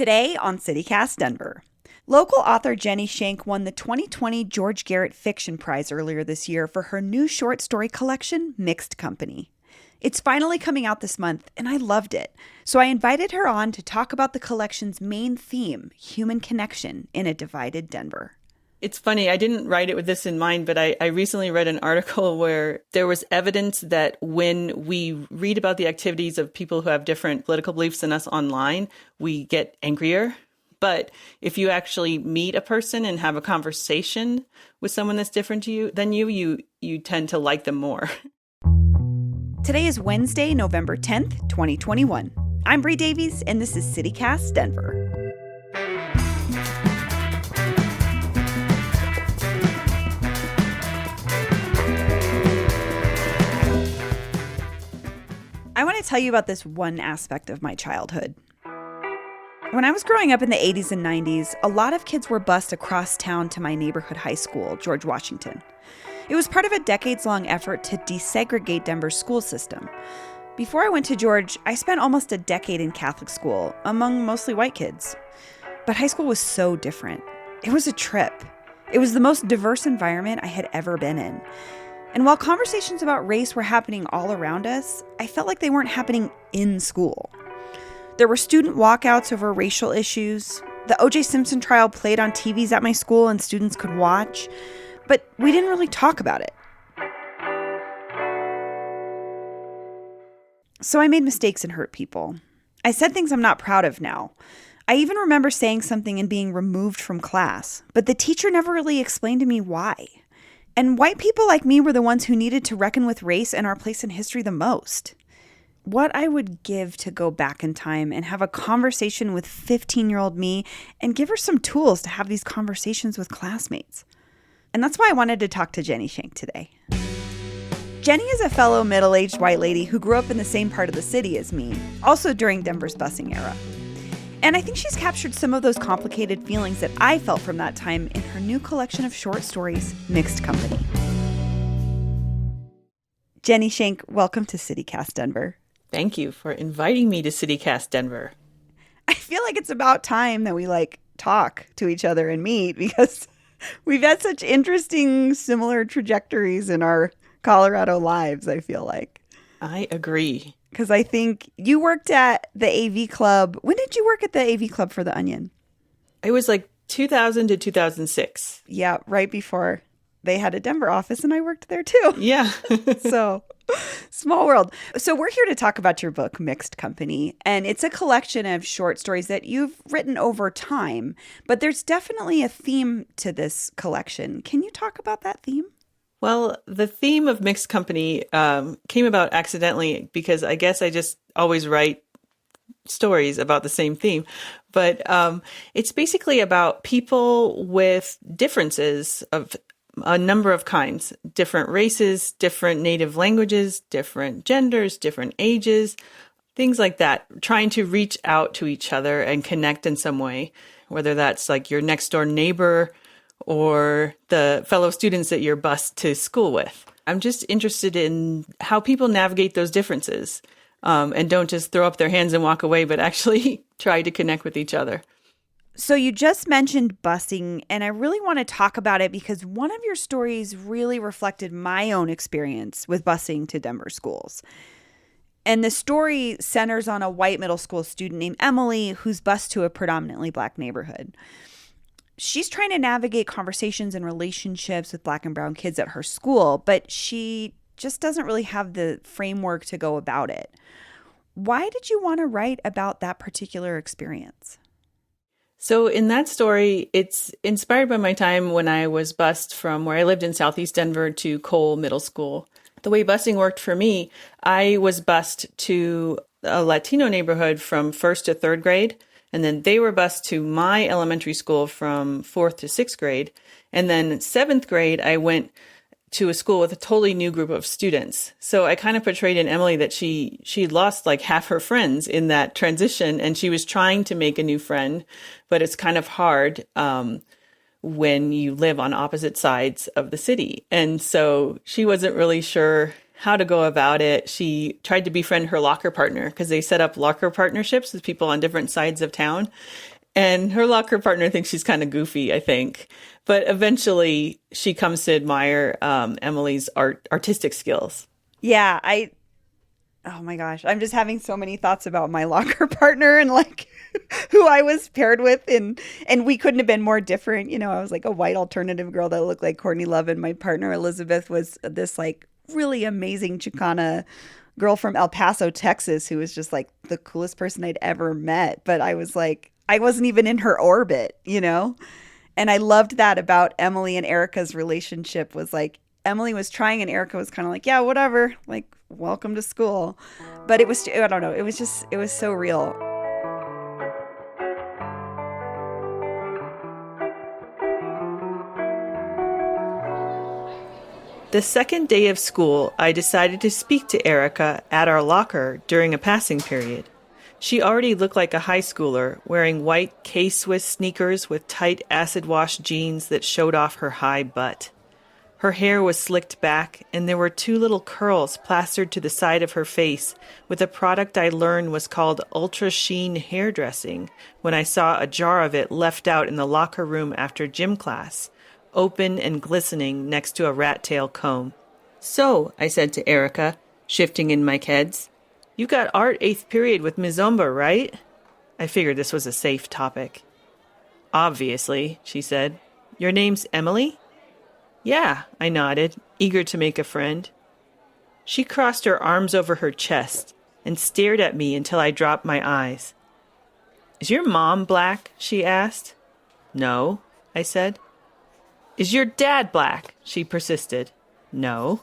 Today on CityCast Denver. Local author Jenny Shank won the 2020 George Garrett Fiction Prize earlier this year for her new short story collection, Mixed Company. It's finally coming out this month, and I loved it. So I invited her on to talk about the collection's main theme, human connection in a divided Denver. It's funny, I didn't write it with this in mind, but I recently read an article where there was evidence that when we read about the activities of people who have different political beliefs than us online, we get angrier. But if you actually meet a person and have a conversation with someone that's different to you than you tend to like them more. Today is Wednesday, November 10th, 2021. I'm Bree Davies, and this is CityCast Denver. I want to tell you about this one aspect of my childhood. When I was growing up in the 80s and 90s, a lot of kids were bused across town to my neighborhood high school, George Washington. It was part of a decades-long effort to desegregate Denver's school system. Before I went to George, I spent almost a decade in Catholic school, among mostly white kids. But high school was so different. It was a trip. It was the most diverse environment I had ever been in. And while conversations about race were happening all around us, I felt like they weren't happening in school. There were student walkouts over racial issues. The O.J. Simpson trial played on TVs at my school and students could watch, but we didn't really talk about it. So I made mistakes and hurt people. I said things I'm not proud of now. I even remember saying something and being removed from class, but the teacher never really explained to me why. And white people like me were the ones who needed to reckon with race and our place in history the most. What I would give to go back in time and have a conversation with 15-year-old me and give her some tools to have these conversations with classmates. And that's why I wanted to talk to Jenny Shank today. Jenny is a fellow middle-aged white lady who grew up in the same part of the city as me, also during Denver's busing era. And I think she's captured some of those complicated feelings that I felt from that time in her new collection of short stories, Mixed Company. Jenny Shank, welcome to CityCast Denver. Thank you for inviting me to CityCast Denver. I feel like it's about time that we talk to each other and meet because we've had such interesting, similar trajectories in our Colorado lives, I feel like. I agree. Because I think you worked at the AV Club. When did you work at the AV Club for The Onion? It was 2000 to 2006. Yeah, right before they had a Denver office, and I worked there too. Yeah. So, small world. So we're here to talk about your book, Mixed Company, and it's a collection of short stories that you've written over time, but there's definitely a theme to this collection. Can you talk about that theme? Well, the theme of Mixed Company came about accidentally because I guess I just always write stories about the same theme. But it's basically about people with differences of a number of kinds, different races, different native languages, different genders, different ages, things like that, trying to reach out to each other and connect in some way, whether that's your next door neighbor or the fellow students that you're bused to school with. I'm just interested in how people navigate those differences and don't just throw up their hands and walk away, but actually try to connect with each other. So you just mentioned busing, and I really want to talk about it because one of your stories really reflected my own experience with busing to Denver schools. And the story centers on a white middle school student named Emily who's bused to a predominantly Black neighborhood. She's trying to navigate conversations and relationships with Black and brown kids at her school, but she just doesn't really have the framework to go about it. Why did you want to write about that particular experience? So in that story, it's inspired by my time when I was bused from where I lived in Southeast Denver to Cole Middle School. The way busing worked for me, I was bused to a Latino neighborhood from 1st to 3rd grade. And then they were bused to my elementary school from 4th to 6th grade. And then 7th grade, I went to a school with a totally new group of students. So I kind of portrayed in Emily that she lost half her friends in that transition, and she was trying to make a new friend, but it's kind of hard when you live on opposite sides of the city. And so she wasn't really sure how to go about it. She tried to befriend her locker partner because they set up locker partnerships with people on different sides of town. And her locker partner thinks she's kind of goofy, I think. But eventually she comes to admire Emily's artistic skills. Yeah, oh my gosh, I'm just having so many thoughts about my locker partner and like who I was paired with, and we couldn't have been more different. I was like a white alternative girl that looked like Courtney Love, and my partner Elizabeth was this like really amazing Chicana girl from El Paso, Texas, who was just like the coolest person I'd ever met. But I was like, I wasn't even in her orbit. And I loved that about Emily and Erica's relationship was like Emily was trying and Erica was kind of like, yeah, whatever, like welcome to school. But it was, I don't know, it was so real. The second day of school, I decided to speak to Erica at our locker during a passing period. She already looked like a high schooler, wearing white K-Swiss sneakers with tight acid-wash jeans that showed off her high butt. Her hair was slicked back, and there were 2 little curls plastered to the side of her face with a product I learned was called Ultra Sheen hairdressing when I saw a jar of it left out in the locker room after gym class, open and glistening next to a rat tail comb. "So," I said to Erica, shifting in my keds, "you got art 8th period with Ms. Umber, right?" I figured this was a safe topic. "Obviously," she said. "Your name's Emily?" "Yeah," I nodded, eager to make a friend. She crossed her arms over her chest and stared at me until I dropped my eyes. "Is your mom black?" she asked. "No," I said. "Is your dad black?" she persisted. "No."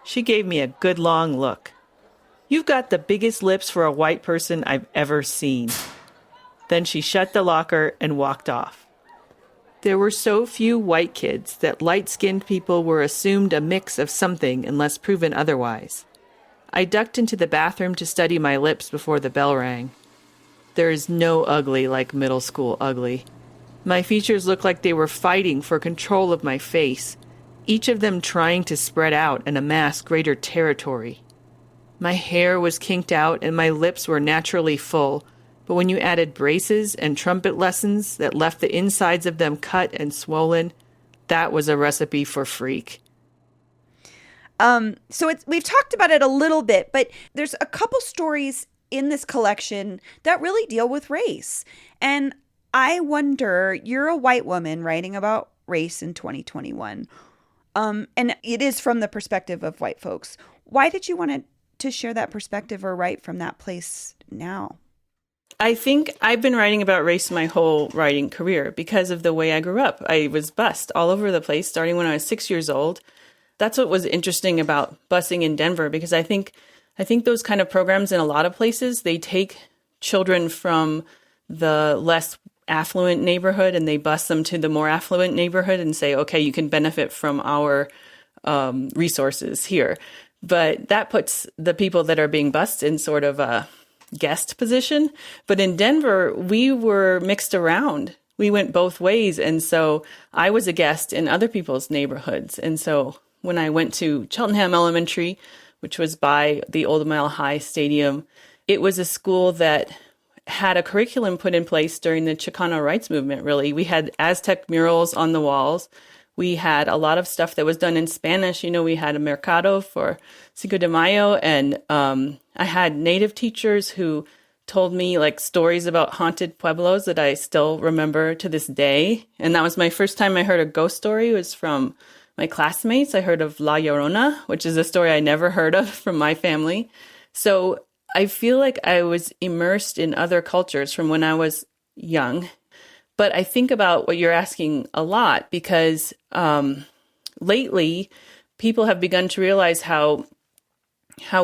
She gave me a good long look. "You've got the biggest lips for a white person I've ever seen." Then she shut the locker and walked off. There were so few white kids that light-skinned people were assumed a mix of something unless proven otherwise. I ducked into the bathroom to study my lips before the bell rang. There is no ugly like middle school ugly. My features looked like they were fighting for control of my face, each of them trying to spread out and amass greater territory. My hair was kinked out and my lips were naturally full, but when you added braces and trumpet lessons that left the insides of them cut and swollen, that was a recipe for freak. So we've talked about it a little bit, but there's a couple stories in this collection that really deal with race. And I wonder, you're a white woman writing about race in 2021. And it is from the perspective of white folks. Why did you want to share that perspective or write from that place now? I think I've been writing about race my whole writing career because of the way I grew up. I was bused all over the place, starting when I was 6 years old. That's what was interesting about busing in Denver, because I think those kind of programs in a lot of places, they take children from the less affluent neighborhood and they bus them to the more affluent neighborhood and say, okay, you can benefit from our resources here. But that puts the people that are being bused in sort of a guest position. But in Denver, we were mixed around. We went both ways. And so I was a guest in other people's neighborhoods. And so when I went to Cheltenham Elementary, which was by the Old Mile High Stadium, it was a school that had a curriculum put in place during the Chicano rights movement, really. We had Aztec murals on the walls. We had a lot of stuff that was done in Spanish. You know, we had a mercado for Cinco de Mayo. And I had native teachers who told me like stories about haunted pueblos that I still remember to this day. And that was my first time I heard a ghost story. It was from my classmates. I heard of La Llorona, which is a story I never heard of from my family. So I feel like I was immersed in other cultures from when I was young. But I think about what you're asking a lot because lately people have begun to realize how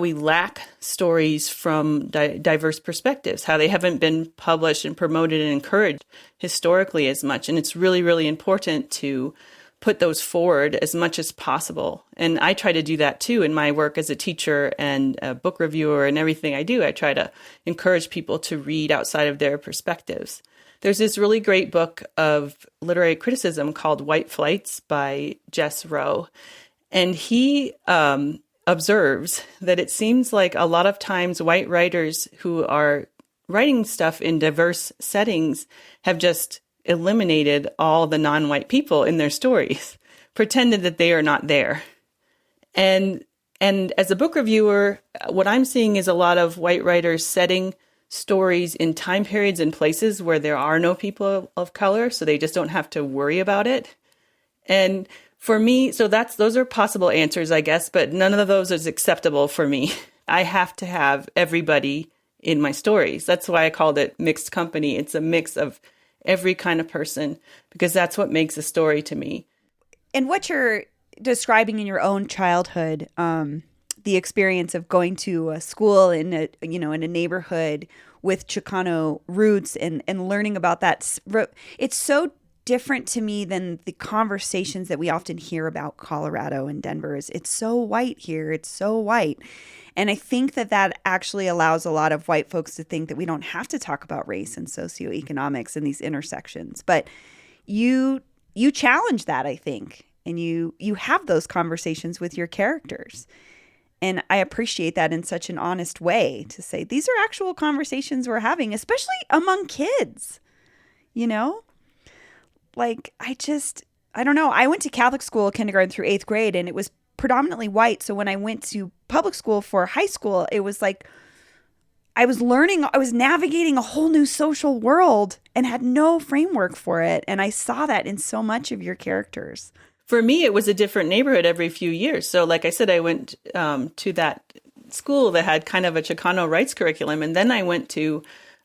we lack stories from diverse perspectives, how they haven't been published and promoted and encouraged historically as much. And it's really, really important to put those forward as much as possible. And I try to do that too in my work as a teacher and a book reviewer and everything I do. I try to encourage people to read outside of their perspectives. There's this really great book of literary criticism called White Flights by Jess Rowe. And he observes that it seems like a lot of times white writers who are writing stuff in diverse settings have just eliminated all the non-white people in their stories, pretended that they are not there. And as a book reviewer, what I'm seeing is a lot of white writers setting stories in time periods and places where there are no people of color, so they just don't have to worry about it. And for me, so those are possible answers, I guess, but none of those is acceptable for me. I have to have everybody in my stories. That's why I called it mixed company. It's a mix of every kind of person, because that's what makes a story to me. And what you're describing in your own childhood, the experience of going to a school in a neighborhood with Chicano roots and learning about that, it's so different to me than the conversations that we often hear about Colorado and Denver. It's so white here. It's so white. And I think that actually allows a lot of white folks to think that we don't have to talk about race and socioeconomics and these intersections. But you challenge that, I think, and you have those conversations with your characters. And I appreciate that in such an honest way to say, these are actual conversations we're having, especially among kids, Like, I don't know. I went to Catholic school, kindergarten through 8th grade, and it was predominantly white. So when I went to public school for high school, it was like I was navigating a whole new social world and had no framework for it. And I saw that in so much of your characters. For me, it was a different neighborhood every few years. So like I said, I went to that school that had kind of a Chicano rights curriculum. And then I went to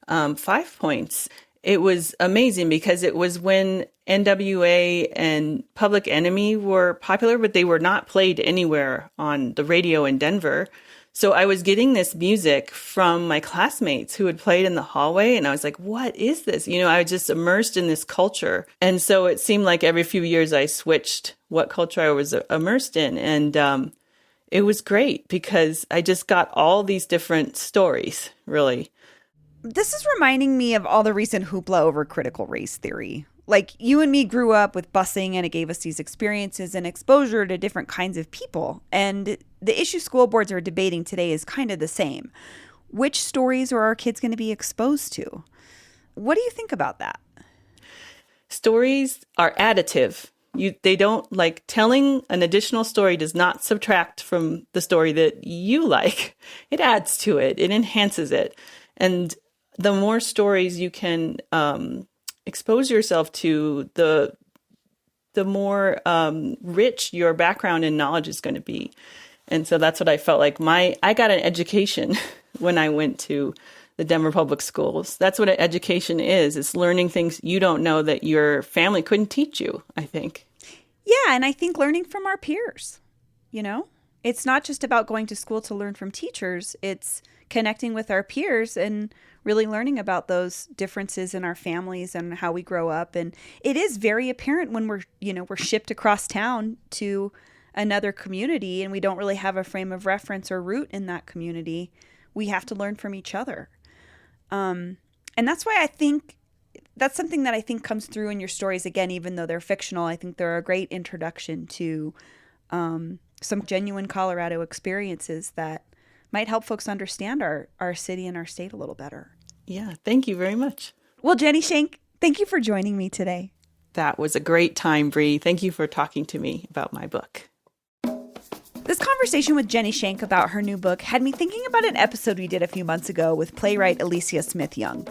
5 Points. It was amazing because it was when NWA and Public Enemy were popular, but they were not played anywhere on the radio in Denver. So I was getting this music from my classmates who had played in the hallway. And I was like, what is this? I was just immersed in this culture. And so it seemed like every few years I switched what culture I was immersed in. And it was great because I just got all these different stories, really. This is reminding me of all the recent hoopla over critical race theory. Like, you and me grew up with busing, and it gave us these experiences and exposure to different kinds of people. And the issue school boards are debating today is kind of the same. Which stories are our kids going to be exposed to? What do you think about that? Stories are additive. They don't, like, telling an additional story does not subtract from the story that you like. It adds to it. It enhances it. And the more stories you can expose yourself to, the more rich your background and knowledge is going to be. And so that's what I felt like. I got an education when I went to the Denver Public Schools. That's what an education is. It's learning things you don't know that your family couldn't teach you, I think. Yeah, and I think learning from our peers, It's not just about going to school to learn from teachers. It's connecting with our peers and really learning about those differences in our families and how we grow up. And it is very apparent when we're shipped across town to another community and we don't really have a frame of reference or root in that community. We have to learn from each other. And that's why I think that's something that I think comes through in your stories. Again, even though they're fictional, I think they're a great introduction to some genuine Colorado experiences that might help folks understand our city and our state a little better. Yeah, thank you very much. Well, Jenny Shank, thank you for joining me today. That was a great time, Bree. Thank you for talking to me about my book. This conversation with Jenny Shank about her new book had me thinking about an episode we did a few months ago with playwright Alicia Smith Young.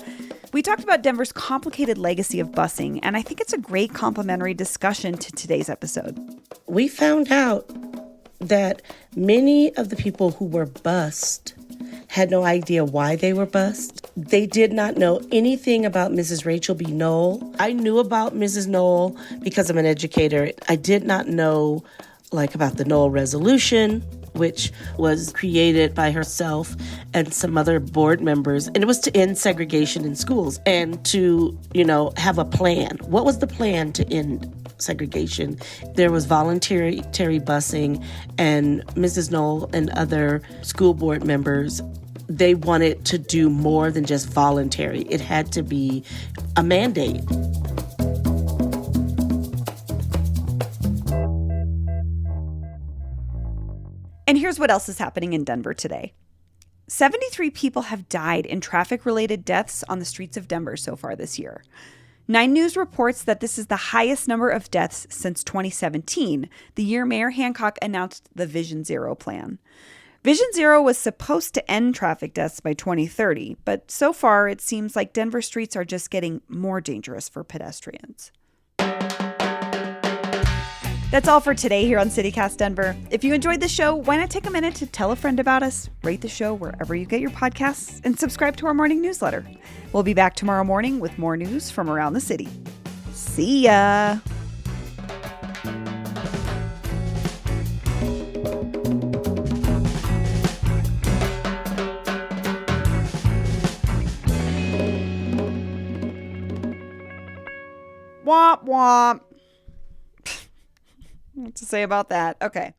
We talked about Denver's complicated legacy of busing, and I think it's a great complementary discussion to today's episode. We found out that many of the people who were bused had no idea why they were bused. They did not know anything about Mrs. Rachel B. Knoll. I knew about Mrs. Knoll because I'm an educator. I did not know about the Knoll Resolution, which was created by herself and some other board members. And it was to end segregation in schools and to, have a plan. What was the plan to end segregation? There was voluntary busing, and Mrs. Knoll and other school board members, they wanted to do more than just voluntary. It had to be a mandate. And here's what else is happening in Denver today. 73 people have died in traffic-related deaths on the streets of Denver so far this year. 9 News reports that this is the highest number of deaths since 2017, the year Mayor Hancock announced the Vision Zero plan. Vision Zero was supposed to end traffic deaths by 2030, but so far it seems like Denver streets are just getting more dangerous for pedestrians. That's all for today here on CityCast Denver. If you enjoyed the show, why not take a minute to tell a friend about us, rate the show wherever you get your podcasts, and subscribe to our morning newsletter. We'll be back tomorrow morning with more news from around the city. See ya! Womp womp. What to say about that? Okay.